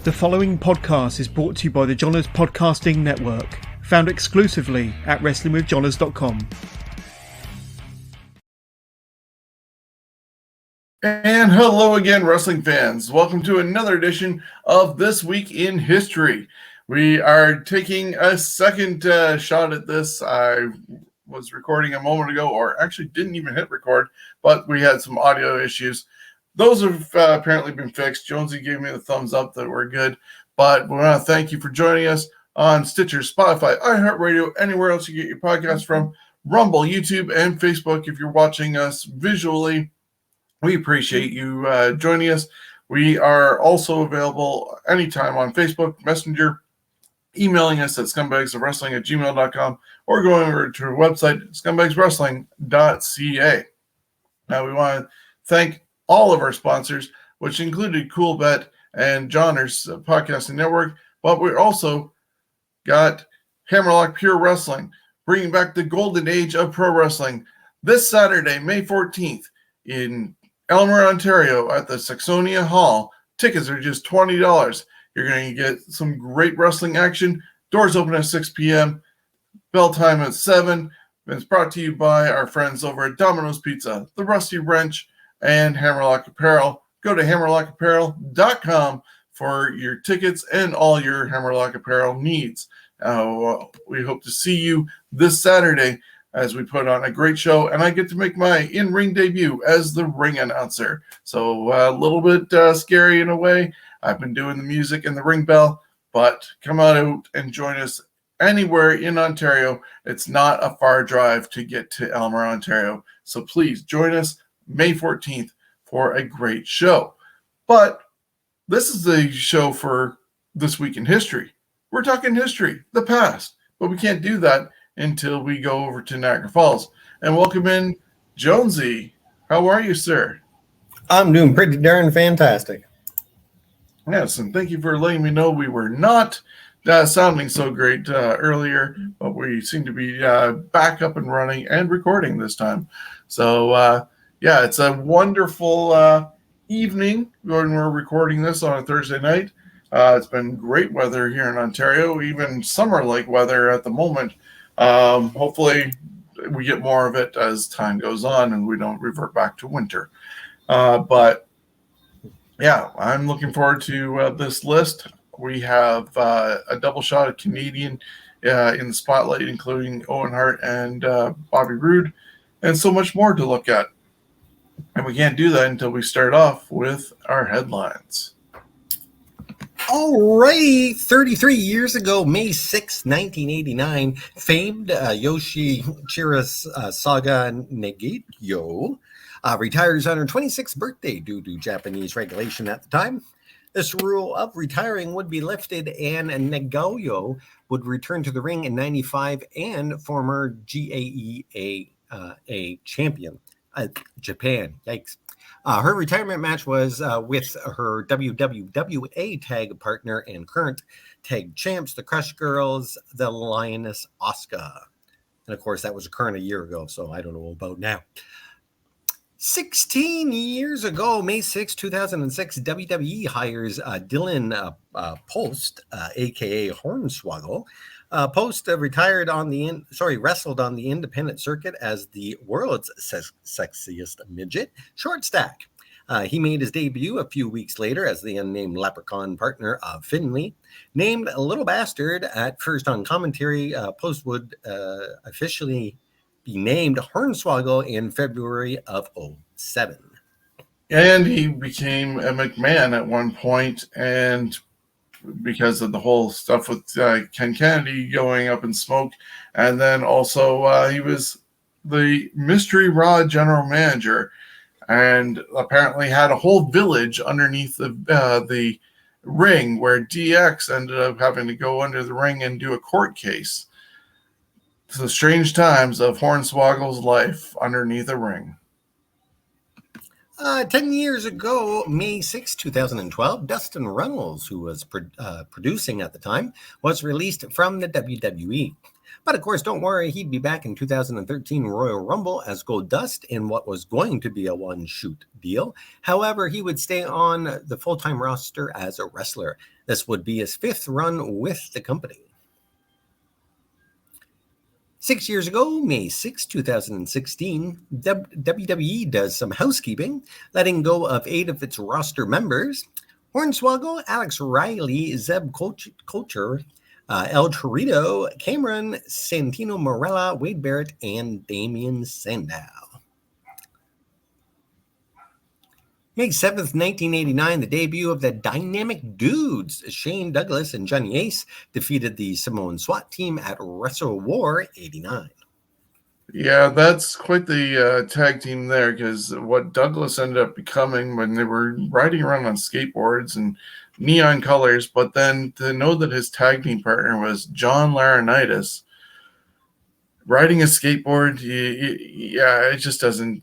The following podcast is brought to you by the Johners Podcasting Network, found exclusively at WrestlingWithJohners.com. And hello again, wrestling fans. Welcome to another edition of This Week in History. We are taking a second shot at this. I was recording a moment ago, or actually didn't even hit record, but we had some audio issues. Those have apparently been fixed. Jonesy gave me the thumbs up that we're good. But we want to thank you for joining us on Stitcher, Spotify, iHeartRadio, anywhere else you get your podcasts from, Rumble, YouTube, and Facebook. If you're watching us visually, we appreciate you joining us. We are also available anytime on Facebook, Messenger, emailing us at scumbagsofwrestling@gmail.com, or going over to our website, scumbagswrestling.ca. Now, we want to thank all of our sponsors, which included Coolbet and Johners Podcasting Network, but we also got Hammerlock Pure Wrestling, bringing back the golden age of pro wrestling this Saturday, May 14th, in Elmer, Ontario, at the Saxonia Hall. Tickets are just $20. You're going to get some great wrestling action. Doors open at 6 p.m., bell time at 7. It's brought to you by our friends over at Domino's Pizza, The Rusty Wrench, and Hammerlock Apparel. Go to hammerlockapparel.com for your tickets and all your Hammerlock Apparel needs. We hope to see you this Saturday as we put on a great show, and I get to make my in-ring debut as the ring announcer. So a little bit scary in a way. I've been doing the music and the ring bell, but come out and join us anywhere in Ontario. It's not a far drive to get to Elmer, Ontario. So please join us May 14th for a great show. But this is the show for This Week in History. We're talking history, the past, but we can't do that until we go over to Niagara Falls. And welcome in Jonesy. How are you, sir? I'm doing pretty darn fantastic. Yes, and thank you for letting me know we were not sounding so great earlier, but we seem to be back up and running and recording this time. So, yeah, it's a wonderful evening when we're recording this on a Thursday night. It's been great weather here in Ontario, even summer-like weather at the moment. Hopefully we get more of it as time goes on and we don't revert back to winter. But yeah, I'm looking forward to this list. We have a double shot of Canadian in the spotlight, including Owen Hart and Bobby Roode, and so much more to look at. And we can't do that until we start off with our headlines. All right, 33 years ago, May 6, 1989, famed Yoshichira Saga Nagayo retires on her 26th birthday due to Japanese regulation at the time. This rule of retiring would be lifted, and Nagayo would return to the ring in 95 and former GAEA champion, Japan. Yikes. Her retirement match was with her WWA tag partner and current tag champs, the Crush Girls, the Lioness Asuka. And of course, that was occurring a year ago, so I don't know about now. 16 years ago, May 6, 2006, WWE hires Dylan Post, a.k.a. Hornswoggle. Post wrestled on the independent circuit as the world's sexiest midget, Short Stack. He made his debut a few weeks later as the unnamed leprechaun partner of Finlay. Named Little Bastard at first on commentary, Post would officially be named Hornswoggle in February of 2007. And he became a McMahon at one point, and because of the whole stuff with Ken Kennedy going up in smoke. And then also he was the Mystery Raw general manager and apparently had a whole village underneath the ring where DX ended up having to go under the ring and do a court case. It's the strange times of Hornswoggle's life underneath a ring. 10 years ago, May 6, 2012, Dustin Runnels, who was producing at the time, was released from the WWE. But of course, don't worry, he'd be back in 2013 Royal Rumble as Goldust in what was going to be a one-shoot deal. However, he would stay on the full-time roster as a wrestler. This would be his 5th run with the company. 6 years ago, May 6, 2016, WWE does some housekeeping, letting go of 8 of its roster members. Hornswoggle, Alex Riley, Zeb Culture, El Dorito, Cameron, Santino Marella, Wade Barrett, and Damian Sandow. May 7th, 1989, the debut of the Dynamic Dudes. Shane Douglas and Johnny Ace defeated the Samoan SWAT team at Wrestle War 89. Yeah, that's quite the tag team there, because what Douglas ended up becoming when they were riding around on skateboards and neon colors, but then to know that his tag team partner was John Laurinaitis riding a skateboard, it just doesn't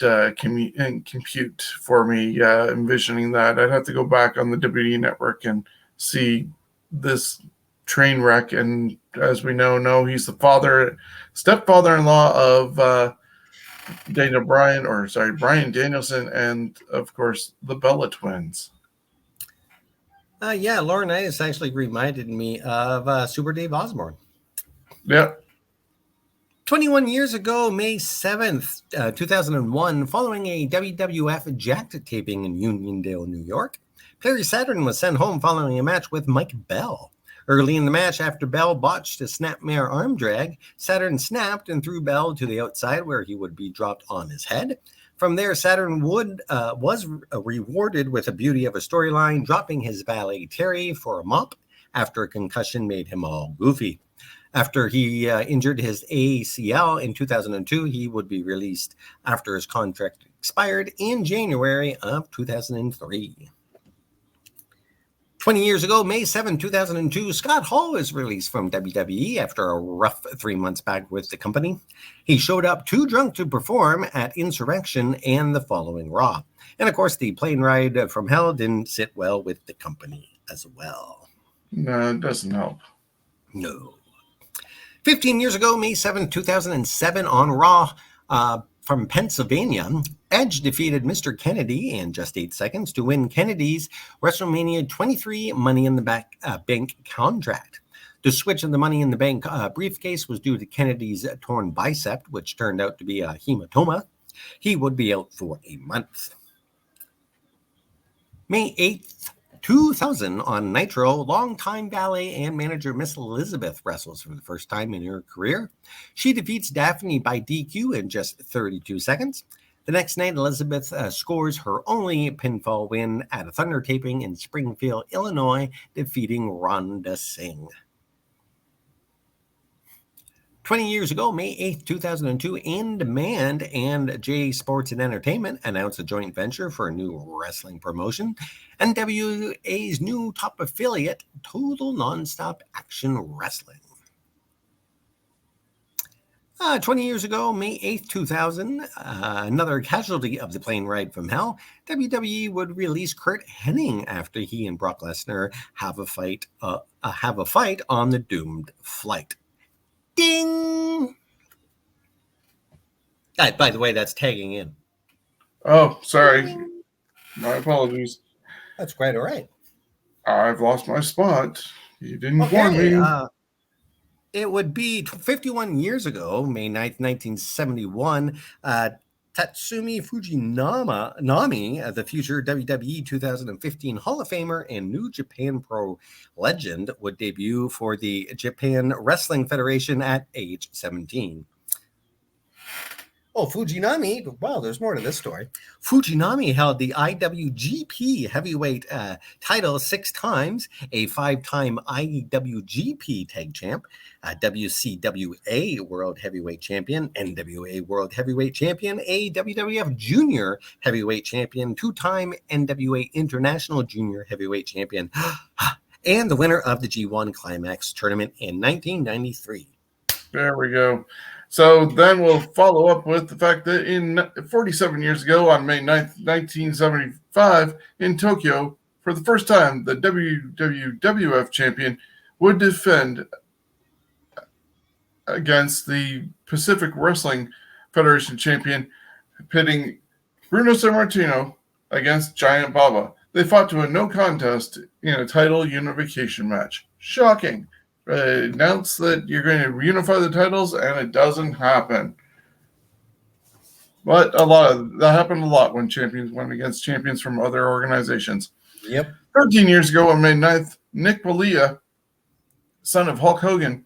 compute for me envisioning that. I'd have to go back on the WWE network and see this train wreck. And as we know, he's the stepfather-in-law of Bryan Danielson, and of course the Bella twins. Laurinaitis actually reminded me of Super Dave Osborne. Yeah. 21 years ago, May 7th, 2001, following a WWF Jacked taping in Uniondale, New York, Perry Saturn was sent home following a match with Mike Bell. Early in the match, after Bell botched a snapmare arm drag, Saturn snapped and threw Bell to the outside where he would be dropped on his head. From there, Saturn was rewarded with a beauty of a storyline, dropping his valet Terry for a mop after a concussion made him all goofy. After he injured his ACL in 2002, he would be released after his contract expired in January of 2003. 20 years ago, May 7, 2002, Scott Hall was released from WWE after a rough 3 months back with the company. He showed up too drunk to perform at Insurrection and the following Raw. And of course, the plane ride from hell didn't sit well with the company as well. No, it doesn't help. No. 15 years ago, May 7, 2007, on Raw from Pennsylvania, Edge defeated Mr. Kennedy in just 8 seconds to win Kennedy's WrestleMania 23 Money in the Bank contract. The switch of the Money in the Bank briefcase was due to Kennedy's torn bicep, which turned out to be a hematoma. He would be out for a month. May 8th, 2000, on Nitro, longtime valet and manager Miss Elizabeth wrestles for the first time in her career. She defeats Daphne by DQ in just 32 seconds. The next night, Elizabeth scores her only pinfall win at a Thunder taping in Springfield, Illinois, defeating Rhonda Singh. 20 years ago, May 8th, 2002, In Demand and J Sports and Entertainment announced a joint venture for a new wrestling promotion, NWA's new top affiliate, Total Nonstop Action Wrestling. 20 years ago, May 8th, 2000, another casualty of the plane ride from hell, WWE would release Curt Hennig after he and Brock Lesnar have a fight on the doomed flight. Ding! By the way, that's tagging in. Oh, sorry. My apologies. That's quite all right. I've lost my spot. You didn't warn me. It would be 51 years ago, May 9th, 1971, Tatsumi Fujinami, the future WWE 2015 Hall of Famer and New Japan Pro legend, would debut for the Japan Wrestling Federation at age 17. Oh, Fujinami, wow, there's more to this story. Fujinami held the IWGP heavyweight title 6 times, a 5-time IWGP tag champ, a WCWA World Heavyweight Champion, NWA World Heavyweight Champion, a WWF Junior Heavyweight Champion, 2-time NWA International Junior Heavyweight Champion, and the winner of the G1 Climax Tournament in 1993. There we go. So then we'll follow up with the fact that in 47 years ago, on May 9th, 1975, in Tokyo, for the first time, the WWF champion would defend against the Pacific Wrestling Federation champion, pitting Bruno Sammartino against Giant Baba. They fought to a no contest in a title unification match. Shocking. Announce that you're going to unify the titles, and it doesn't happen. But that happened a lot when champions went against champions from other organizations. Yep. 13 years ago on May 9th, Nick Bolia, son of Hulk Hogan,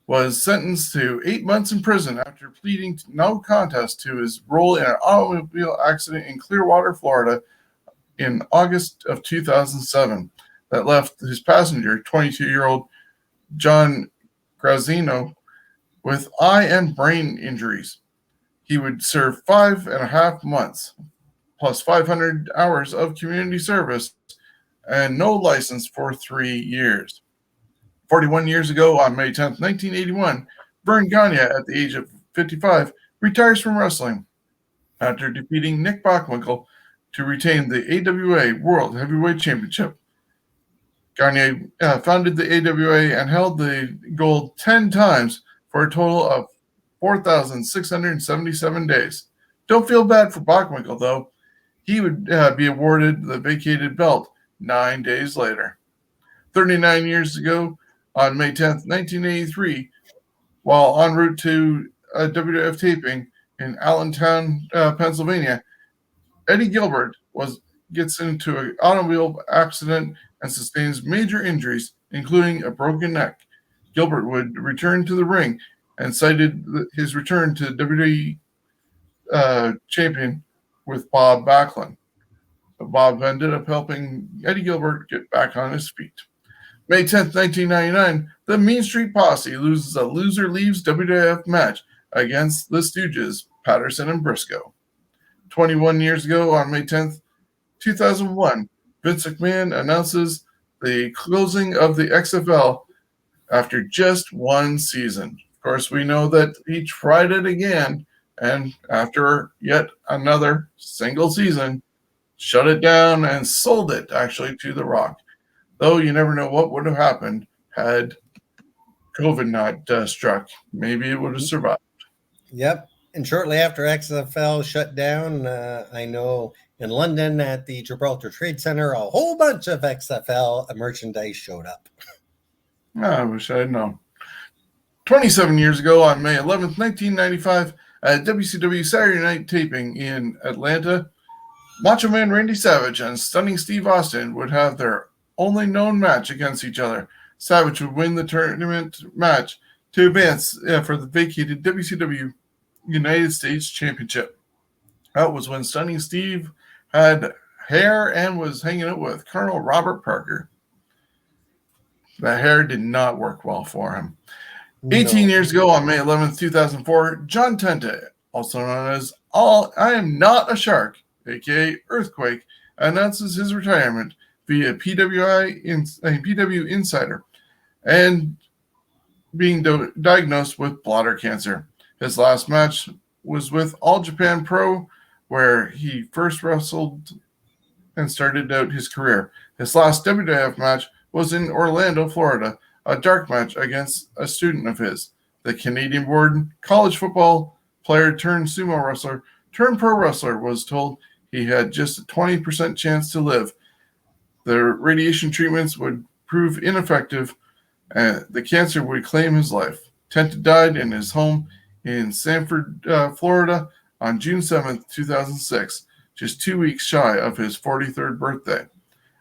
was sentenced to 8 months in prison after pleading no contest to his role in an automobile accident in Clearwater, Florida in August of 2007 that left his passenger, 22-year-old John Grazzino, with eye and brain injuries. He would serve 5.5 months, plus 500 hours of community service, and no license for 3 years. 41 years ago, on May 10th, 1981, Vern Gagne, at the age of 55, retires from wrestling after defeating Nick Bockwinkel to retain the AWA World Heavyweight Championship. Gagne founded the AWA and held the gold 10 times for a total of 4,677 days. Don't feel bad for Bockwinkel, though. He would be awarded the vacated belt 9 days later. 39 years ago, on May 10th, 1983, while en route to a WWF taping in Allentown, Pennsylvania, Eddie Gilbert gets into an automobile accident and sustains major injuries, including a broken neck. Gilbert would return to the ring and cited his return to WWE champion with Bob Backlund. But Bob ended up helping Eddie Gilbert get back on his feet. May 10th, 1999, the Mean Street Posse loses a loser leaves WWF match against the Stooges, Patterson and Briscoe. 21 years ago, on May 10th, 2001, Vince McMahon announces the closing of the XFL after just one season. Of course, we know that he tried it again, and after yet another single season, shut it down and sold it, actually, to The Rock. Though you never know what would have happened had COVID not struck. Maybe it would have survived. Yep. And shortly after XFL shut down, I know in London at the Gibraltar Trade Center, a whole bunch of XFL merchandise showed up. I wish I had known. 27 years ago, on May 11th, 1995, at WCW Saturday Night taping in Atlanta, Macho Man Randy Savage and Stunning Steve Austin would have their only known match against each other. Savage would win the tournament match to advance for the vacated WCW United States Championship. That was when Stunning Steve had hair and was hanging out with Colonel Robert Parker. The hair did not work well for him. 18 years ago, on May 11th, 2004, John Tenta, also known as I Am Not a Shark, aka Earthquake, announces his retirement via PW Insider and being diagnosed with bladder cancer. His last match was with All Japan Pro, where he first wrestled and started out his career. His last WWF match was in Orlando, Florida, a dark match against a student of his. The Canadian-born college football player turned sumo wrestler turned pro wrestler was told he had just a 20% chance to live. The radiation treatments would prove ineffective, and the cancer would claim his life. Tenta died in his home in Sanford, Florida on June 7th, 2006, just 2 weeks shy of his 43rd birthday.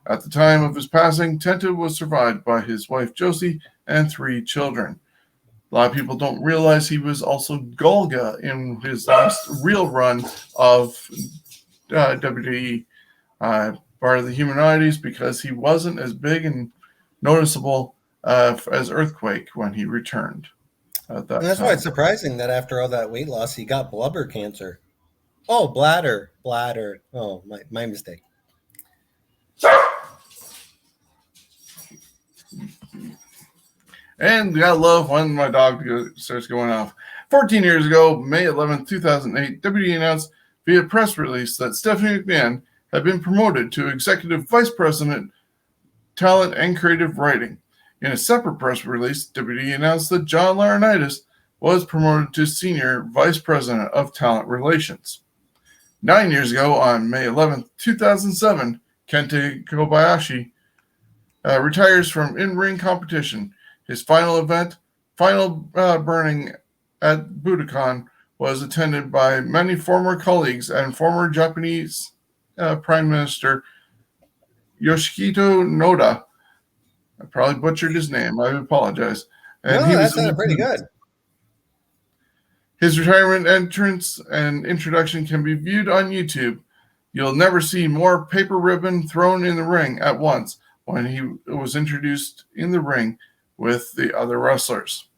At the time of his passing, Tenta was survived by his wife Josie and 3 children. A lot of people don't realize he was also Golga in his last real run of WWE, part of the Humanoides, because he wasn't as big and noticeable as Earthquake when he returned. That's why it's surprising that after all that weight loss, he got blubber cancer. Oh, bladder. Oh, my mistake. And I love when my dog starts going off. 14 years ago, May 11th, 2008, WWE announced via press release that Stephanie McMahon had been promoted to Executive Vice President, Talent and Creative Writing. In a separate press release, WWE announced that John Laurinaitis, was promoted to Senior Vice President of Talent Relations. 9 years ago, on May 11th, 2007, Kente Kobayashi retires from in-ring competition. His final burning at Budokan, was attended by many former colleagues and former Japanese Prime Minister Yoshihito Noda. I probably butchered his name. I apologize. And no, that sounded pretty good. His retirement entrance and introduction can be viewed on YouTube. You'll never see more paper ribbon thrown in the ring at once when he was introduced in the ring with the other wrestlers.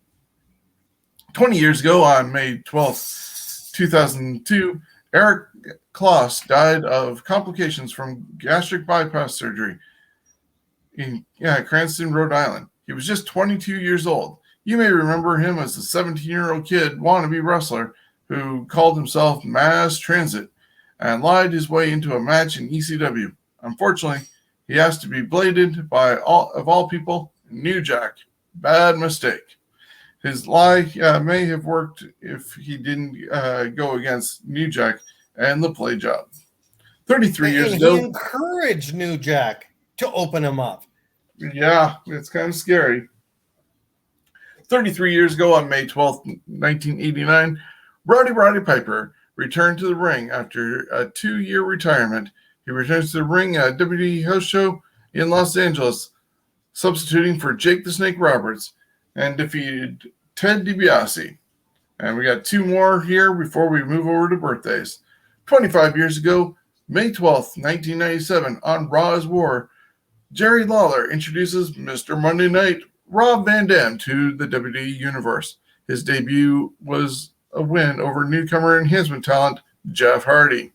20 years ago, on May 12th, 2002, Eric Kloss died of complications from gastric bypass surgery in Cranston, Rhode Island. He was just 22 years old. You may remember him as the 17-year-old kid wannabe wrestler who called himself Mass Transit and lied his way into a match in ECW. Unfortunately, he has to be bladed by all people, New Jack. Bad mistake. His lie may have worked if he didn't go against New Jack and the play job. 33 years ago, he encouraged New Jack to open him up. Yeah, it's kind of scary. 33 years ago, on May 12th, 1989, Roddy Piper returned to the ring after a 2-year retirement. He returns to the ring at a WWE house show in Los Angeles, substituting for Jake the Snake Roberts, and defeated Ted DiBiase. And we got 2 more here before we move over to birthdays. 25 years ago, May 12th, 1997, on Raw's War, Jerry Lawler introduces Mr. Monday Night Rob Van Dam to the WWE Universe. His debut was a win over newcomer enhancement talent Jeff Hardy.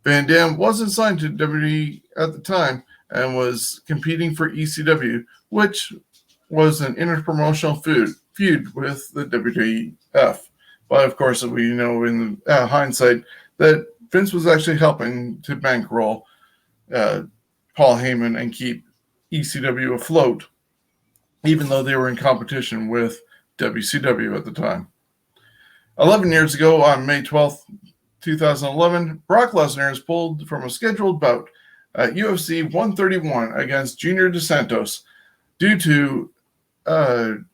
Van Dam wasn't signed to WWE at the time and was competing for ECW, which was an interpromotional feud with the WWF. But of course, we know in hindsight that Vince was actually helping to bankroll Paul Heyman and keep ECW afloat, even though they were in competition with WCW at the time. 11 years ago, on May 12th, 2011, Brock Lesnar is pulled from a scheduled bout at UFC 131 against Junior Dos Santos due to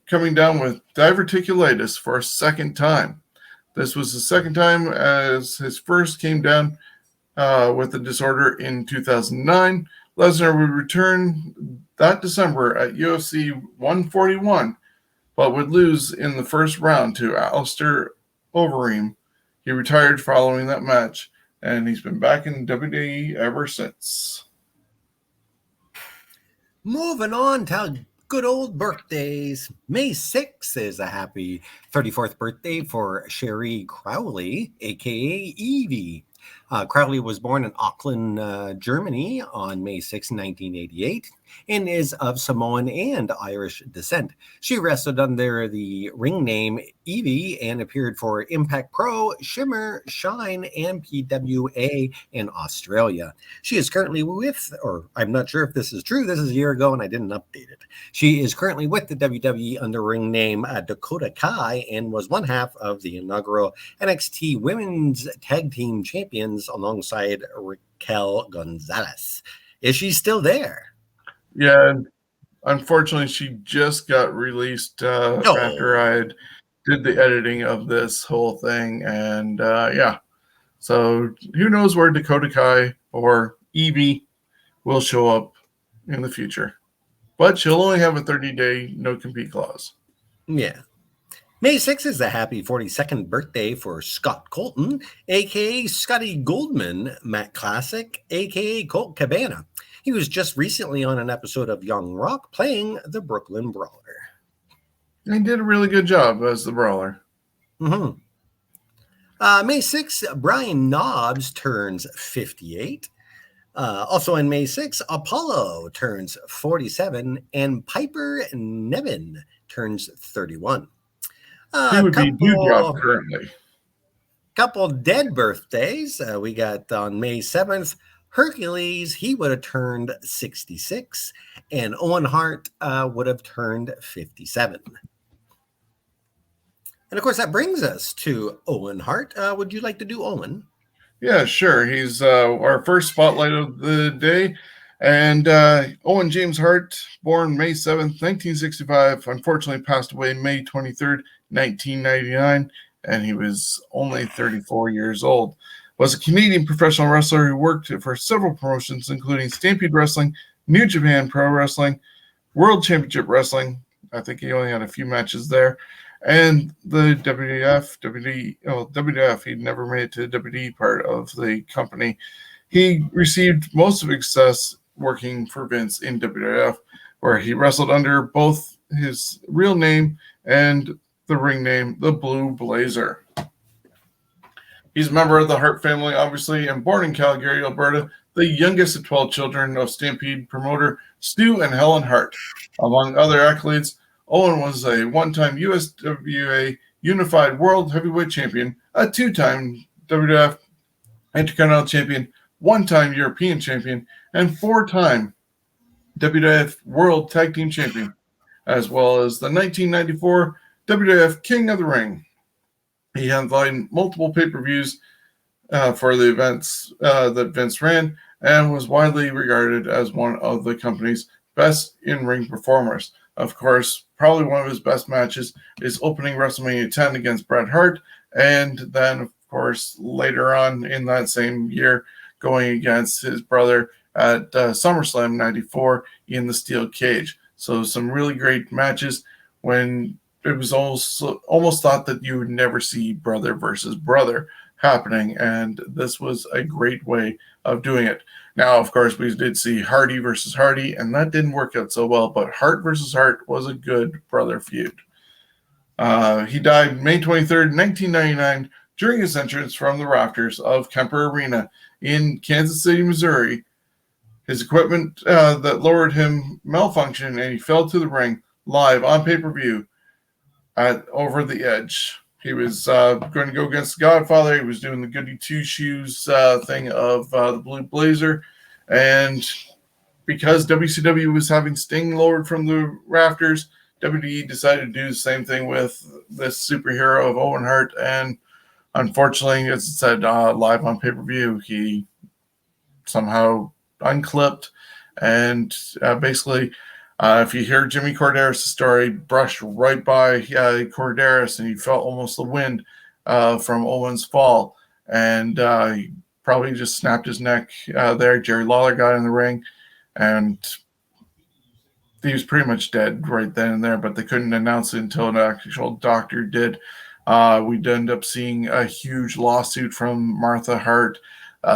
coming down with diverticulitis for a second time. This was the second time, as his first came down with the disorder in 2009. Lesnar would return that December at UFC 141, but would lose in the first round to Alistair Overeem. He retired following that match, and he's been back in WWE ever since. Moving on to good old birthdays. May 6th is a happy 34th birthday for Sherry Crowley, a.k.a. Evie. Crowley was born in Auckland, Germany on May 6, 1988, and is of Samoan and Irish descent. She wrestled under the ring name Evie and appeared for Impact Pro, Shimmer, Shine, and PWA in Australia. She is currently with, or I'm not sure if this is true, this is a year ago and I didn't update it. She is currently with the WWE under ring name Dakota Kai and was one half of the inaugural NXT Women's Tag Team Champions alongside Raquel Gonzalez. Is she still there? Yeah, unfortunately, she just got released after I did the editing of this whole thing. And so who knows where Dakota Kai or Evie will show up in the future. But she'll only have a 30-day no-compete clause. Yeah. May 6th is a happy 42nd birthday for Scott Colton, a.k.a. Scotty Goldman, Matt Classic, a.k.a. Colt Cabana. He was just recently on an episode of Young Rock playing the Brooklyn Brawler. He did a really good job as the Brawler. Mm-hmm. May 6th, Brian Knobbs turns 58. Also on May 6th, Apollo turns 47, and Piper Nevin turns 31. He would be Dewdrop currently. Couple dead birthdays. We got on May 7th, Hercules, he would have turned 66, and Owen Hart would have turned 57. And of course, that brings us to Owen Hart. Would you like to do Owen? Yeah, sure. He's our first spotlight of the day. And Owen James Hart, born May 7th, 1965, unfortunately passed away May 23rd, 1999, and he was only 34 years old. Was a Canadian professional wrestler who worked for several promotions, including Stampede Wrestling, New Japan Pro Wrestling, World Championship Wrestling. I think he only had a few matches there. And the WWF, he never made it to the WWE part of the company. He received most of his success working for Vince in WWF, where he wrestled under both his real name and the ring name, the Blue Blazer. He's a member of the Hart family, obviously, and born in Calgary, Alberta, the youngest of 12 children of Stampede promoter Stu and Helen Hart. Among other accolades, Owen was a one-time USWA Unified World Heavyweight Champion, a two-time WWF Intercontinental Champion, one-time European Champion, and four-time WWF World Tag Team Champion, as well as the 1994 WWF King of the Ring. He headlined multiple pay-per-views for the events that Vince ran and was widely regarded as one of the company's best in-ring performers. Of course, probably one of his best matches is opening WrestleMania 10 against Bret Hart, and then, of course, later on in that same year, going against his brother at SummerSlam 94 in the steel cage. So some really great matches when it was almost thought that you would never see brother versus brother happening, and this was a great way of doing it. Now, of course, we did see Hardy versus Hardy, and that didn't work out so well, but Hart versus Hart was a good brother feud. He died May 23rd, 1999, during his entrance from the rafters of Kemper Arena in Kansas City, Missouri. His equipment that lowered him malfunctioned, and he fell to the ring live on pay-per-view at Over the Edge. He was going to go against the Godfather. He was doing the goody two-shoes thing of the Blue Blazer. And because WCW was having Sting lowered from the rafters, WWE decided to do the same thing with this superhero of Owen Hart. And unfortunately, as it said live on pay-per-view, he somehow unclipped. And basically, if you hear Jimmy Corderas' story, brushed right by Corderas, and he felt almost the wind from Owen's fall, and he probably just snapped his neck there. Jerry Lawler got in the ring, and he was pretty much dead right then and there, but they couldn't announce it until an actual doctor did. We'd end up seeing a huge lawsuit from Martha Hart,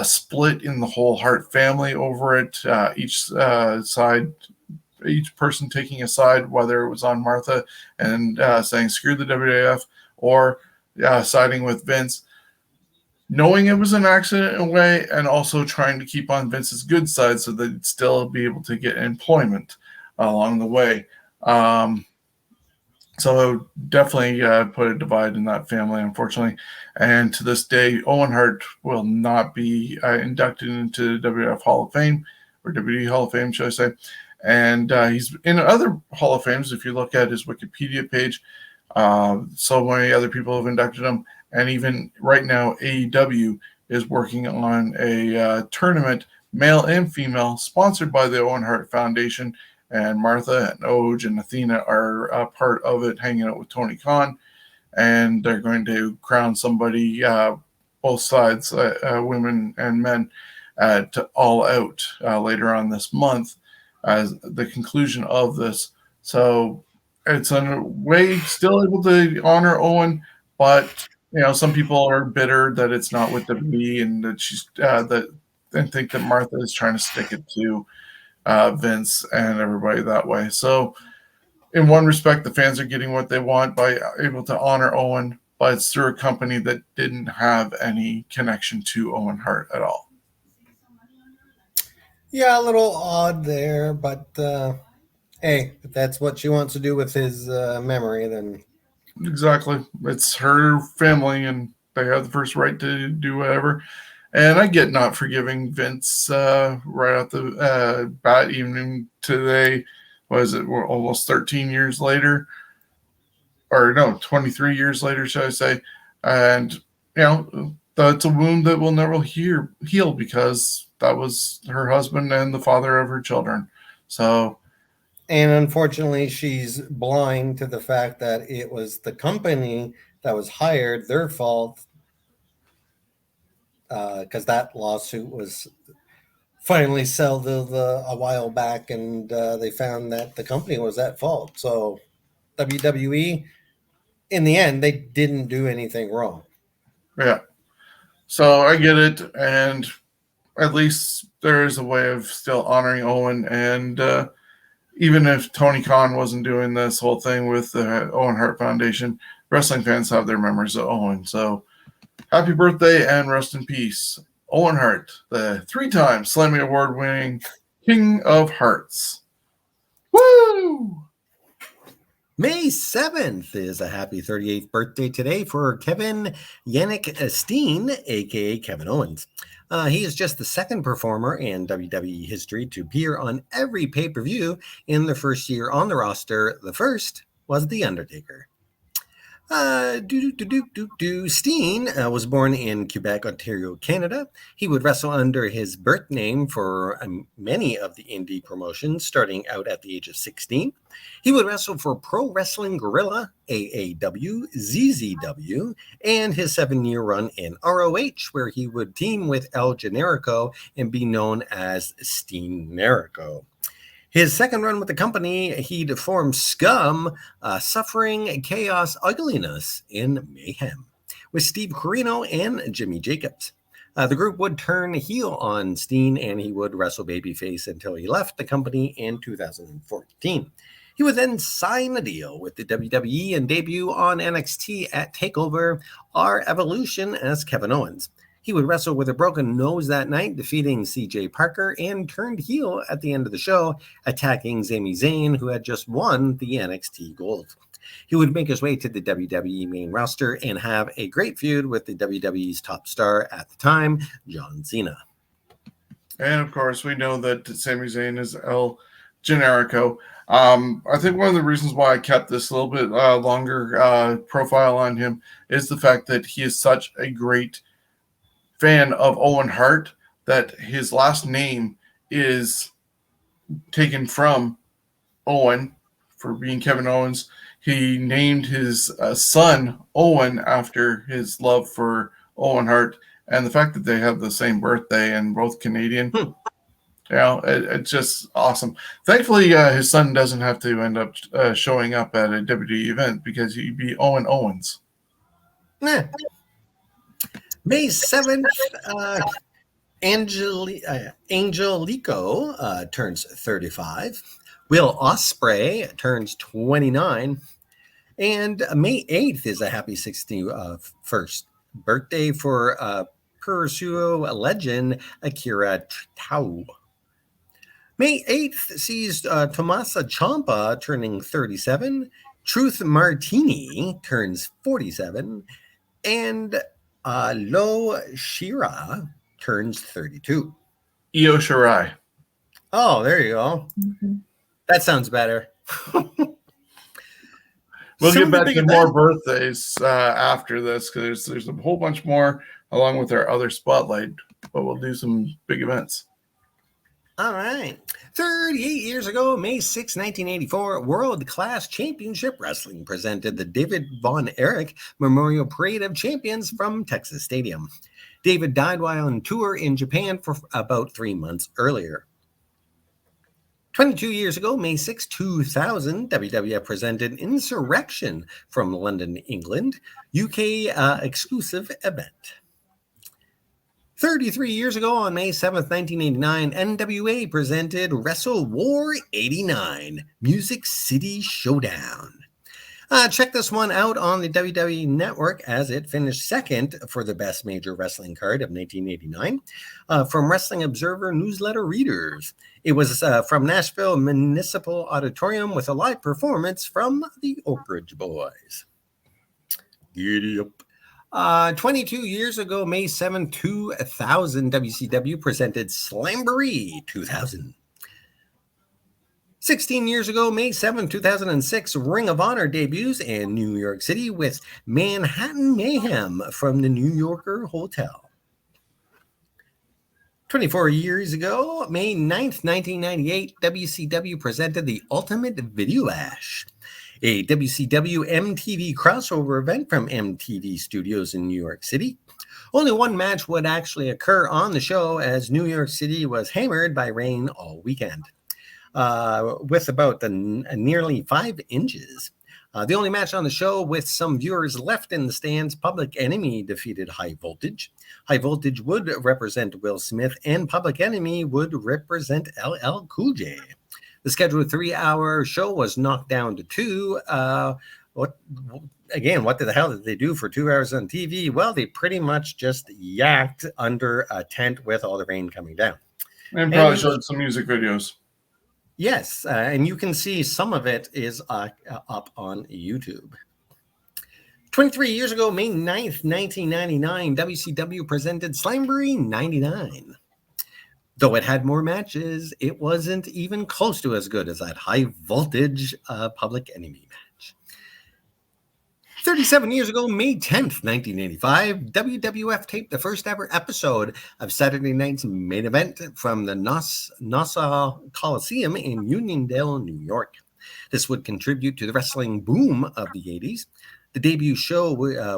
split in the whole Hart family over it, each person taking a side, whether it was on Martha and saying screw the WWF or siding with Vince, knowing it was an accident in a way, and also trying to keep on Vince's good side so they'd still be able to get employment along the way. So definitely put a divide in that family, unfortunately. And to this day, Owen Hart will not be inducted into the WWF Hall of Fame, or WWE Hall of Fame, should I say. And he's in other Hall of Fames. If you look at his Wikipedia page, so many other people have inducted him. And even right now, AEW is working on a tournament, male and female, sponsored by the Owen Hart Foundation. And Martha and Oj and Athena are a part of it, hanging out with Tony Khan. And they're going to crown somebody, both sides, women and men, to All Out later on this month as the conclusion of this. So it's a way still able to honor Owen, but some people are bitter that it's not with WWE, and that she's and think that Martha is trying to stick it to Vince and everybody that way. So in one respect, the fans are getting what they want by able to honor Owen, but it's through a company that didn't have any connection to Owen Hart at all. Yeah, a little odd there, but hey, if that's what she wants to do with his memory, then... Exactly. It's her family, and they have the first right to do whatever. And I get not forgiving Vince right out the bat, even today. What is it? We're almost 13 years later. or no, 23 years later, should I say. And, you know, that's a wound that will never heal because that was her husband and the father of her children. So, and unfortunately, she's blind to the fact that it was the company that was hired, their fault, because that lawsuit was finally settled a while back, and they found that the company was at fault. So WWE, in the end, they didn't do anything wrong. yeah. So I get it. And at least there is a way of still honoring Owen. And even if Tony Khan wasn't doing this whole thing with the Owen Hart Foundation, wrestling fans have their memories of Owen. So happy birthday and rest in peace, Owen Hart, the 3-time Slammy Award winning King of Hearts. Woo! May 7th is a happy 38th birthday today for Kevin Yannick Steen, a.k.a. Kevin Owens. He is just the second performer in WWE history to appear on every pay-per-view in the first year on the roster. The first was The Undertaker. Steen was born in Quebec, Ontario, Canada. He would wrestle under his birth name for many of the indie promotions, starting out at the age of 16. He would wrestle for Pro Wrestling Guerrilla, AAW, ZZW, and his 7-year run in ROH, where he would team with El Generico and be known as Steen Nerico. His second run with the company, he'd formed Scum, Suffering, Chaos, Ugliness, and Mayhem, with Steve Corino and Jimmy Jacobs. The group would turn heel on Steen, and he would wrestle babyface until he left the company in 2014. He would then sign a deal with the WWE and debut on NXT at TakeOver Our Evolution as Kevin Owens. He would wrestle with a broken nose that night, defeating CJ Parker, and turned heel at the end of the show, attacking Sami Zayn, who had just won the NXT Gold. He would make his way to the WWE main roster and have a great feud with the WWE's top star at the time, John Cena. And of course, we know that Sami Zayn is El Generico. I think one of the reasons why I kept this a little bit longer profile on him is the fact that he is such a great fan of Owen Hart that his last name is taken from Owen for being Kevin Owens. He named his son Owen after his love for Owen Hart, and the fact that they have the same birthday and both Canadian, it's just awesome. Thankfully, his son doesn't have to end up showing up at a WWE event because he'd be Owen Owens. Yeah. May 7th, Angelico turns 35. Will Ospreay turns 29. And May 8th is a happy 61st birthday for Puroresu legend Akira Tau. May 8th sees Tommaso Ciampa turning 37. Truth Martini turns 47. And Lo Shira turns 32. Io Shirai. Oh, there you go. Mm-hmm. That sounds better. We'll get back to more birthdays after this because there's a whole bunch more along with our other spotlight, but we'll do some big events. All right. 38 years ago, May 6, 1984, World Class Championship Wrestling presented the David Von Erich Memorial Parade of Champions from Texas Stadium. David died while on tour in Japan for about 3 months earlier. 22 years ago, May 6, 2000, WWF presented Insurrection from London, England, UK exclusive event. 33 years ago, on May 7th, 1989, NWA presented Wrestle War 89, Music City Showdown. Check this one out on the WWE Network as it finished second for the best major wrestling card of 1989 from Wrestling Observer newsletter readers. It was from Nashville Municipal Auditorium with a live performance from the Oak Ridge Boys. Giddy up. 22 years ago, May 7, 2000, WCW presented Slamboree 2000. 16 years ago, May 7, 2006, Ring of Honor debuts in New York City with Manhattan Mayhem from the New Yorker Hotel. 24 years ago, May 9th, 1998, WCW presented the Ultimate Video Bash, a WCW MTV crossover event from MTV Studios in New York City. Only one match would actually occur on the show, as New York City was hammered by rain all weekend, with about nearly 5 inches. The only match on the show with some viewers left in the stands, Public Enemy defeated High Voltage. High Voltage would represent Will Smith, and Public Enemy would represent LL Cool J. The scheduled 3-hour show was knocked down to 2. What the hell did they do for 2 hours on TV? Well, they pretty much just yacked under a tent with all the rain coming down. And probably showed some music videos. Yes, and you can see some of it is up on YouTube. 23 years ago, May 9th, 1999, WCW presented Slamboree 99. Though it had more matches, it wasn't even close to as good as that High Voltage Public Enemy match. 37 years ago, May 10th, 1985, WWF taped the first ever episode of Saturday Night's Main Event from the Nassau Coliseum in Uniondale, New York. This would contribute to the wrestling boom of the 80s. The debut show,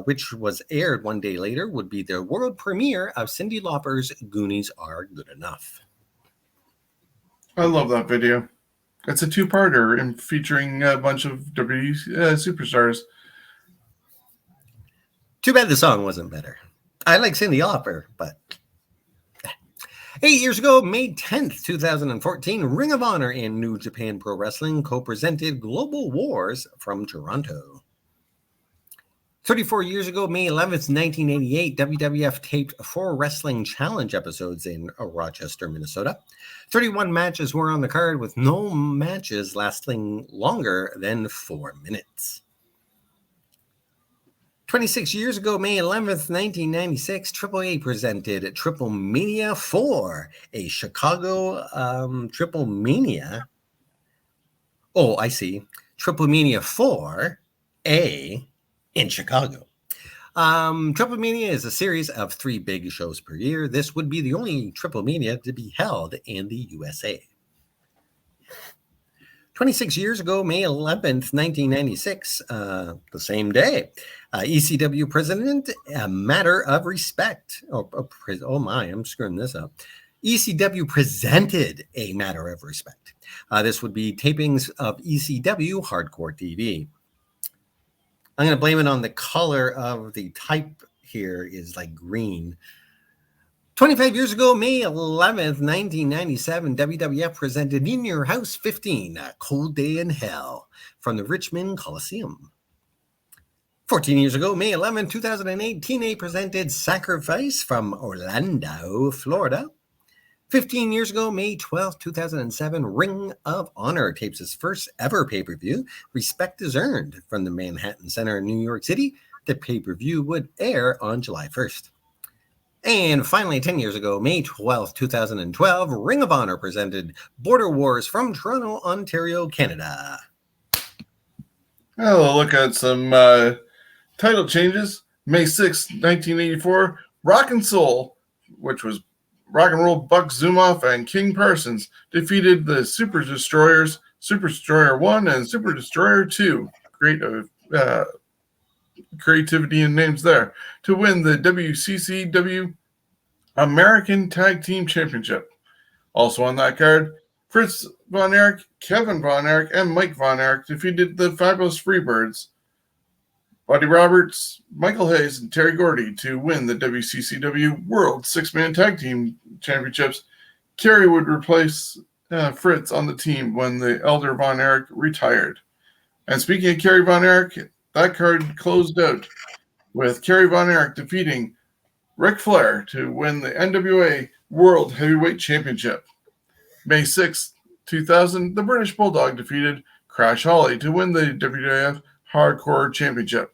which was aired one day later, would be the world premiere of Cyndi Lauper's Goonies Are Good Enough. I love that video. It's a 2-parter and featuring a bunch of WWE superstars. Too bad the song wasn't better. I like Cyndi Lauper, but 8 years ago, May 10th, 2014, Ring of Honor in New Japan Pro Wrestling co-presented Global Wars from Toronto. 34 years ago, May 11th, 1988, WWF taped 4 Wrestling Challenge episodes in Rochester, Minnesota. 31 matches were on the card, with no matches lasting longer than 4 minutes. 26 years ago, May 11th, 1996, AAA presented Triple Mania 4, a Chicago Triple Mania. Oh, I see. Triple Mania 4A in Chicago. Triple Mania is a series of 3 big shows per year. This would be the only Triple Mania to be held in the USA. 26 years ago, May 11th, 1996, the same day, ECW president, A Matter of Respect. Oh my, I'm screwing this up. ECW presented A Matter of Respect. This would be tapings of ECW Hardcore TV. I'm going to blame it on the color of the type here is like green. 25 years ago, May 11th, 1997, WWF presented In Your House 15, A Cold Day in Hell, from the Richmond Coliseum. 14 years ago, May 11th, 2008, TNA presented Sacrifice from Orlando, Florida. 15 years ago, May 12th, 2007, Ring of Honor tapes its first ever pay-per-view, Respect is Earned, from the Manhattan Center in New York City. The pay-per-view would air on July 1st. And finally, 10 years ago, May 12th, 2012, Ring of Honor presented Border Wars from Toronto, Ontario, Canada. Well, we'll look at some title changes. May 6th, 1984, Rock and Soul, which was Rock and Roll Buck Zumoff and King Parsons, defeated the Super Destroyers, Super Destroyer 1 and Super Destroyer 2. Great creativity in names there, to win the WCCW American Tag Team Championship. Also on that card, Fritz Von Erich, Kevin Von Erich, and Mike Von Erich defeated the Fabulous Freebirds, Buddy Roberts, Michael Hayes, and Terry Gordy to win the WCCW World 6-Man Tag Team Championships. Kerry would replace Fritz on the team when the elder Von Erich retired. And speaking of Kerry Von Erich, that card closed out with Kerry Von Erich defeating Ric Flair to win the NWA World Heavyweight Championship. May 6, 2000, the British Bulldog defeated Crash Holly to win the WWF Hardcore Championship.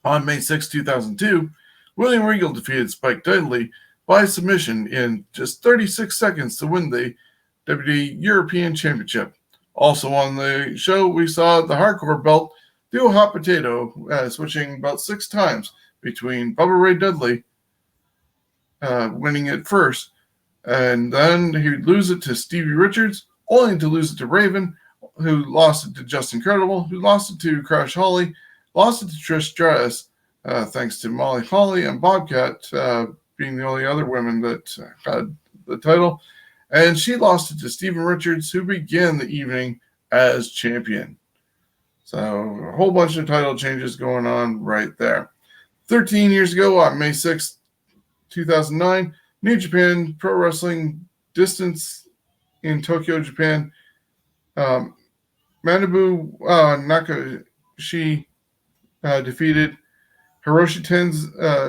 On May 6, 2002, William Regal defeated Spike Dudley by submission in just 36 seconds to win the WWE European Championship. Also on the show, we saw the hardcore belt do a hot potato, switching about 6 times between Bubba Ray Dudley winning it first, and then he'd lose it to Stevie Richards, only to lose it to Raven, who lost it to Justin Credible, who lost it to Crash Holly, lost it to Trish Stratus, thanks to Molly Holly and Bobcat being the only other women that had the title. And she lost it to Steven Richards, who began the evening as champion. So a whole bunch of title changes going on right there. 13 years ago, on May 6th, 2009, New Japan Pro Wrestling Distance in Tokyo, Japan. Manabu Nakashi defeated Hiroshi